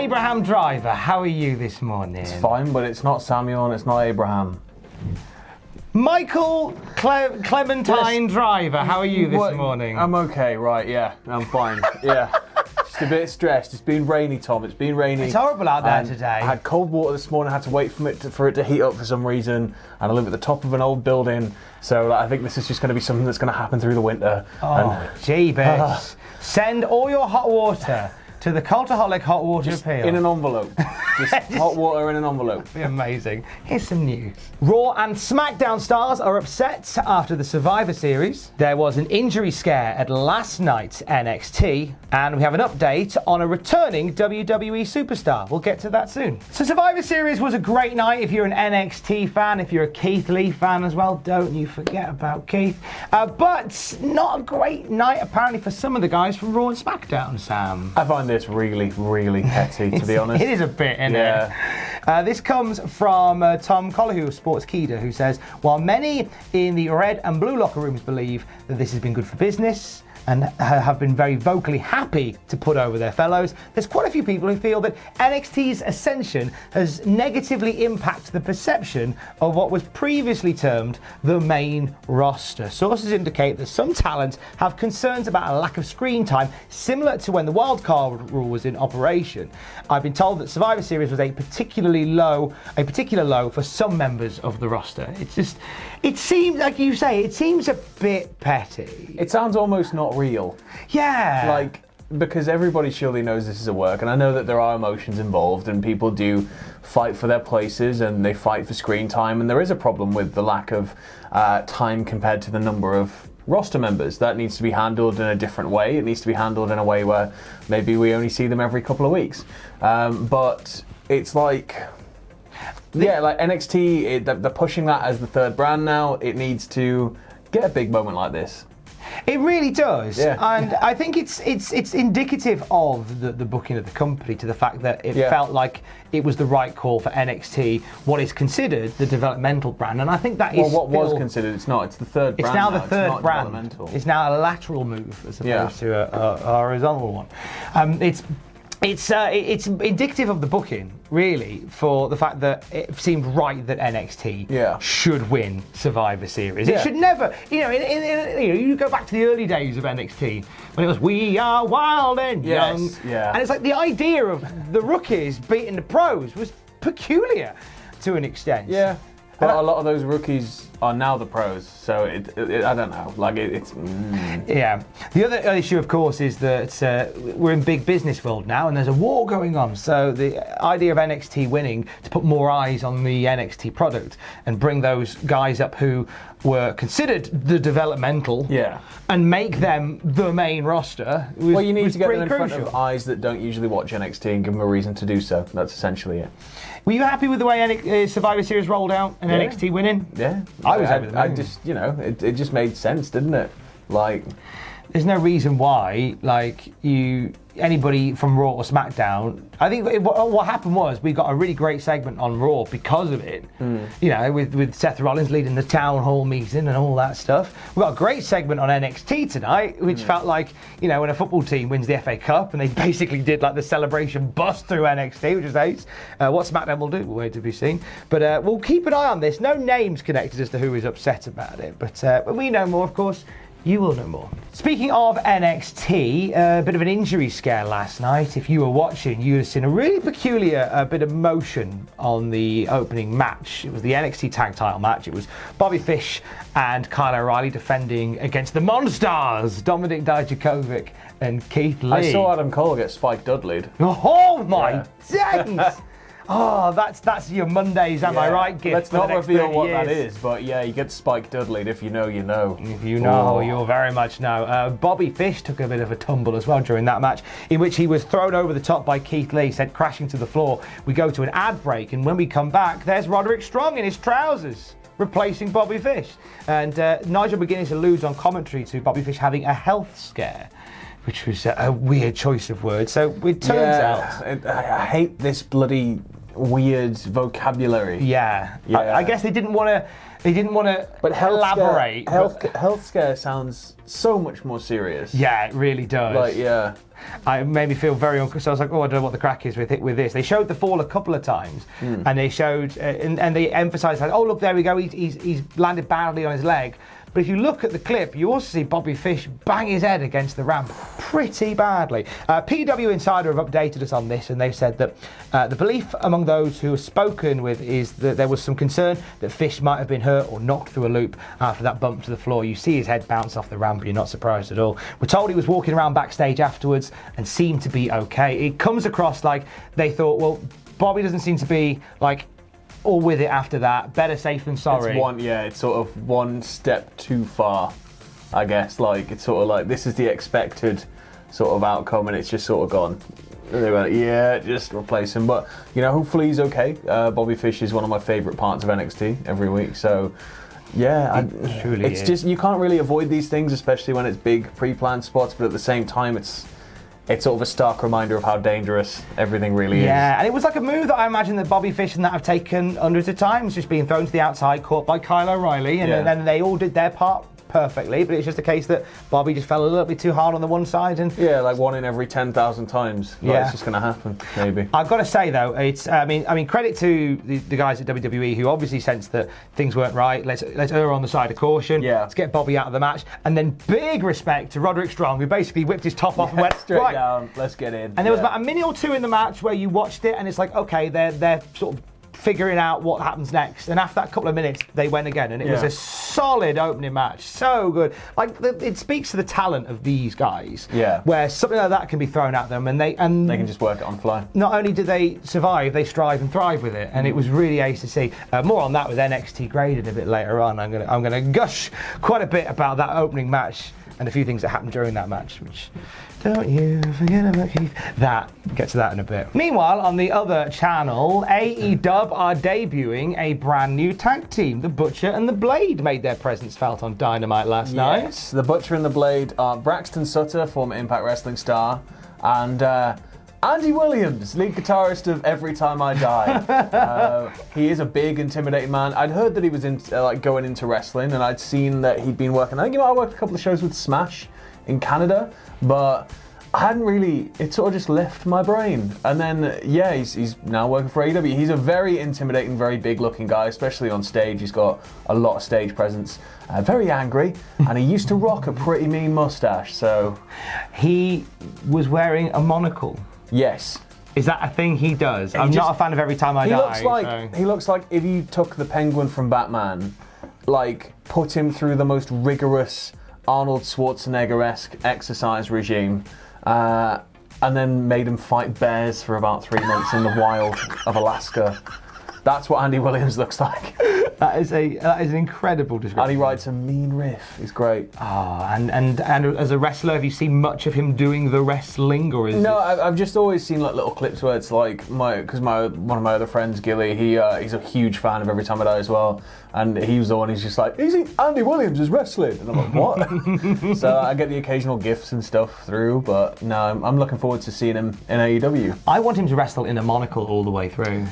Abraham Driver, how are you this morning? It's fine, but it's not Samuel and it's not Abraham. Michael Clementine Driver, how are you this morning? I'm okay, right, yeah, I'm fine, yeah. Just a bit stressed. It's been rainy, Tom. It's been rainy. It's horrible out there today. I had cold water this morning. I had to wait for it to heat up for some reason. And I live at the top of an old building, so I think this is just going to be something that's going to happen through the winter. Oh, jeebus. Send all your hot water to the Cultaholic hot water appeal. In an envelope. Just hot water in an envelope. Be amazing. Here's some news. Raw and SmackDown stars are upset after the Survivor Series. There was an injury scare at last night's NXT, and we have an update on a returning WWE superstar. We'll get to that soon. So Survivor Series was a great night if you're an NXT fan, if you're a Keith Lee fan as well. Don't you forget about Keith. But not a great night apparently for some of the guys from Raw and SmackDown, Sam. I find this really, really petty, to be honest. It is a bit, isn't it? This comes from Tom Collihu of Sportskeeda, who says, while many in the red and blue locker rooms believe that this has been good for business and have been very vocally happy to put over their fellows, there's quite a few people who feel that NXT's ascension has negatively impacted the perception of what was previously termed the main roster. Sources indicate that some talent have concerns about a lack of screen time, similar to when the wildcard rule was in operation. I've been told that Survivor Series was a particular low for some members of the roster. It seems, like you say, it seems a bit petty. It sounds almost not real. Yeah. Because everybody surely knows this is a work, and I know that there are emotions involved and people do fight for their places and they fight for screen time, and there is a problem with the lack of time compared to the number of roster members. That needs to be handled in a different way. It needs to be handled in a way where maybe we only see them every couple of weeks. But it's like NXT, they're pushing that as the third brand now. It needs to get a big moment like this. It really does, yeah. And I think it's indicative of the booking of the company, to the fact that it felt like it was the right call for NXT, what is considered the developmental brand, and I think that is what was considered. It's not. It's the third brand. It's now the third it's brand. Developmental. It's now a lateral move as opposed to a horizontal one. It's indicative of the booking, really, for the fact that it seemed right that NXT should win Survivor Series. It should never, you go back to the early days of NXT when it was "We are wild and young," and it's like the idea of the rookies beating the pros was peculiar to an extent. Yeah. But a lot of those rookies are now the pros, so I don't know. Yeah. The other issue, of course, is that we're in big business world now, and there's a war going on. So the idea of NXT winning to put more eyes on the NXT product and bring those guys up who were considered the developmental, and make them the main roster. Well, you need to get them in front of eyes that don't usually watch NXT and give them a reason to do so. That's essentially it. Were you happy with the way Survivor Series rolled out and NXT winning? Yeah. I was happy with I just, it just made sense, didn't it? There's no reason why, anybody from Raw or SmackDown. I think what happened was we got a really great segment on Raw because of it. With Seth Rollins leading the town hall meeting and all that stuff. We got a great segment on NXT tonight, which felt like, when a football team wins the FA Cup and they basically did the celebration bust through NXT, which is ace. What SmackDown will do, we'll wait to be seen. But we'll keep an eye on this. No names connected as to who is upset about it. But when we know more, of course, you will know more. Speaking of NXT, a bit of an injury scare last night. If you were watching, you'd have seen a really peculiar bit of motion on the opening match. It was the NXT tag title match. It was Bobby Fish and Kyle O'Reilly defending against the Monstars, Dominik Dijakovic and Keith Lee. I saw Adam Cole get Spike Dudley'd. Oh my days! Oh, that's your Mondays, am I right, gift? Let's not reveal what that is, but you get Spike Dudley'd. If you know, you know. If you know, you'll very much know. Bobby Fish took a bit of a tumble as well during that match, in which he was thrown over the top by Keith Lee, sent crashing to the floor. We go to an ad break, and when we come back, there's Roderick Strong in his trousers, replacing Bobby Fish. And Nigel McGuinness alludes on commentary to Bobby Fish having a health scare, which was a weird choice of words. So it turns out... I hate this bloody weird vocabulary. Yeah. Yeah. I guess they didn't want to. They didn't want to elaborate. Health scare sounds so much more serious. Yeah, it really does. Like, yeah. It made me feel very uncomfortable. So I was like, oh, I don't know what the crack is with this. They showed the fall a couple of times, and they showed, and they emphasised, like, oh, look, there we go, he's landed badly on his leg. But if you look at the clip, you also see Bobby Fish bang his head against the ramp pretty badly. PW Insider have updated us on this, and they've said that the belief among those who have spoken with is that there was some concern that Fish might have been hurt or knocked through a loop after that bump to the floor. You see his head bounce off the ramp, you're not surprised at all. We're told he was walking around backstage afterwards and seemed to be okay. It comes across like they thought, well, Bobby doesn't seem to be like all with it after that. Better safe than sorry. It's sort of one step too far, I guess. Like, it's sort of like, this is the expected sort of outcome, and it's just sort of gone. And they went, yeah, just replace him. But, you know, hopefully he's okay. Bobby Fish is one of my favourite parts of NXT every week, so yeah, it's just, you can't really avoid these things, especially when it's big pre-planned spots, but at the same time, it's sort of a stark reminder of how dangerous everything really is. Yeah, and it was like a move that I imagine that Bobby Fish and that have taken hundreds of times, just being thrown to the outside, caught by Kyle O'Reilly, and then they all did their part perfectly, but it's just a case that Bobby just fell a little bit too hard on the one side. And yeah, like 1 in every 10,000 times. Like, it's just going to happen, maybe. I've got to say, though, it's I mean, credit to the guys at WWE who obviously sensed that things weren't right. Let's err on the side of caution. Yeah. Let's get Bobby out of the match. And then big respect to Roderick Strong, who basically whipped his top off and went straight down. Let's get in. And there was about a minute or two in the match where you watched it, and it's like, okay, they're sort of figuring out what happens next, and after that couple of minutes they went again, and it was a solid opening match, so good. Like, it speaks to the talent of these guys, where something like that can be thrown at them, and they can just work it on the fly. Not only do they survive, they strive and thrive with it, and it was really ace to see. More on that with NXT Graded a bit later on. I'm gonna gush quite a bit about that opening match and a few things that happened during that match, which, don't you forget about Keith. Get to that in a bit. Meanwhile, on the other channel, AEW are debuting a brand new tag team. The Butcher and the Blade made their presence felt on Dynamite last night. Yes, the Butcher and the Blade are Braxton Sutter, former Impact Wrestling star, and Andy Williams, lead guitarist of Every Time I Die. He is a big, intimidating man. I'd heard that he was going into wrestling, and I'd seen that he'd been working. I think he might have worked a couple of shows with Smash in Canada, but I hadn't really. It sort of just left my brain. And then, he's now working for AEW. He's a very intimidating, very big-looking guy, especially on stage. He's got a lot of stage presence. Very angry, and he used to rock a pretty mean mustache. So he was wearing a monocle. Yes. Is that a thing he does? I'm not a fan of Every Time I Die. He looks like if you took the Penguin from Batman, like, put him through the most rigorous Arnold Schwarzenegger-esque exercise regime, and then made him fight bears for about 3 months in the wild of Alaska. That's what Andy Williams looks like. That is an incredible description. And he writes a mean riff. He's great. And as a wrestler, have you seen much of him doing the wrestling, or is No, I've just always seen like little clips where it's like one of my other friends, Gilly, he's a huge fan of Every Time I Die as well, and he was the one who's just like, Andy Williams is wrestling, and I'm like, what? So I get the occasional gifs and stuff through, but no, I'm looking forward to seeing him in AEW. I want him to wrestle in a monocle all the way through.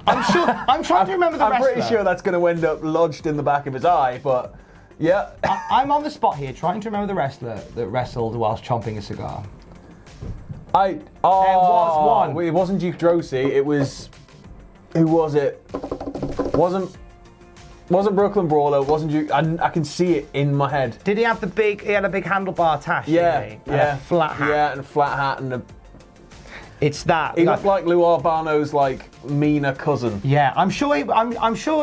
I'm sure. I'm trying to remember the wrestler. I'm pretty sure that's going to end up lodged in the back of his eye, but yeah. I'm on the spot here, trying to remember the wrestler that wrestled whilst chomping a cigar. There was one. It wasn't Duke Drosy. It was. Who was it? Wasn't Brooklyn Brawler? Wasn't Duke? I can see it in my head. Did he have He had a big handlebar tash. Yeah. Didn't he? And a flat hat. Yeah, and a flat hat and a. It's that. He looked like Lou Albano's meaner cousin. Yeah, I'm sure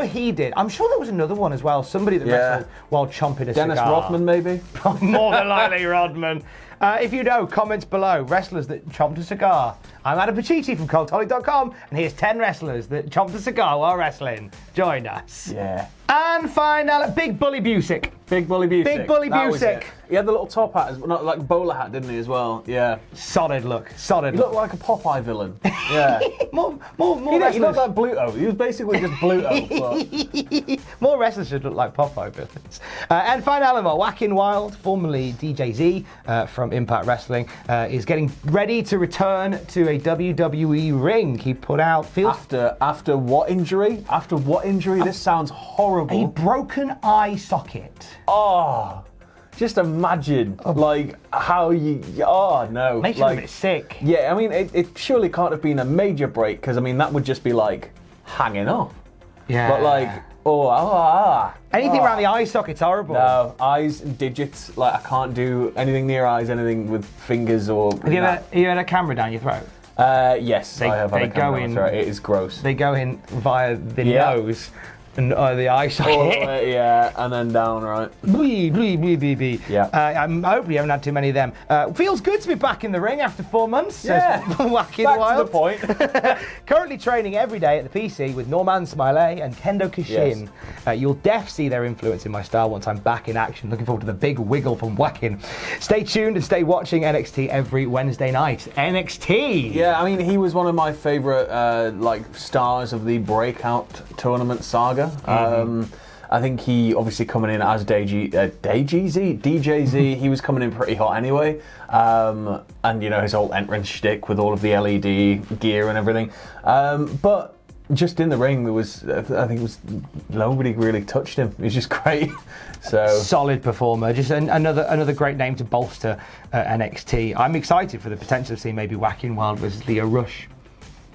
he did. I'm sure there was another one as well. Somebody that wrestled while chomping a Dennis cigar. Rodman, maybe. More than likely, Rodman. If you know, comments below. Wrestlers that chomped a cigar. I'm Adam Pacitti from Cultaholic.com, and here's 10 wrestlers that chomped a cigar while wrestling. Join us. Yeah. And finally, Big Bully Busick. Big Bully Busick. Big Bully Busick. He had the little top hat, not like bowler hat, didn't he, as well? Yeah. Solid look. He looked like a Popeye villain. Yeah. more more He's not wrestlers. like Bluto. He was basically just Bluto. But... More wrestlers should look like Popeye villains. And finally, Wacken Wild, formerly DJZ from Impact Wrestling, is getting ready to return to a WWE ring. He put out After what injury? After what injury? This sounds horrible. a broken eye socket. Oh, just imagine, like, how you... Oh, no. Makes you a bit sick. Yeah, I mean, it surely can't have been a major break, because, I mean, that would just be, like, hanging off. Yeah. But, like, anything around the eye socket's horrible. No, eyes and digits, like, I can't do anything near eyes, anything with fingers or... Have you ever had a camera down your throat? Yes, I have had a camera on my throat. It is gross. They go in via the nose and the eye socket. Yeah, and then down, right? Blee, blee, blee, blee, blee. Yeah. I hope you haven't had too many of them. Feels good to be back in the ring after 4 months. Yeah. Wacken Back Wild. to the point. Currently training every day at the PC with Norman Smiley and Kendo Kishin. You'll def see their influence in my style once I'm back in action. Looking forward to the big wiggle from Wacken. Stay tuned and stay watching NXT every Wednesday night. NXT! Yeah, I mean, he was one of my favourite stars of the Breakout tournament saga. I think he obviously coming in as DJZ, he was coming in pretty hot anyway. And you know, his whole entrance shtick with all of the LED gear and everything. But just in the ring, there was, I think it was, nobody really touched him. He was just great. So solid performer, just another great name to bolster NXT. I'm excited for the potential of seeing maybe Wacken Wild versus Leo Rush.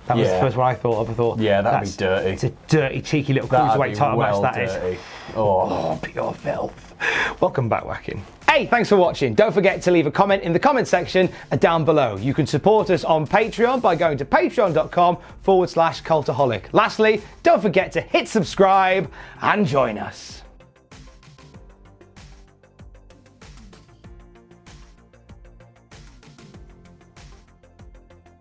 That was the first one I thought of. I thought, yeah, that'd be dirty. It's a dirty, cheeky little cruiserweight title match. That dirty. is. Oh, pure filth. Welcome back, Wacken. Hey, thanks for watching. Don't forget to leave a comment in the comment section down below. You can support us on Patreon by going to patreon.com/Cultaholic. Lastly, don't forget to hit subscribe and join us.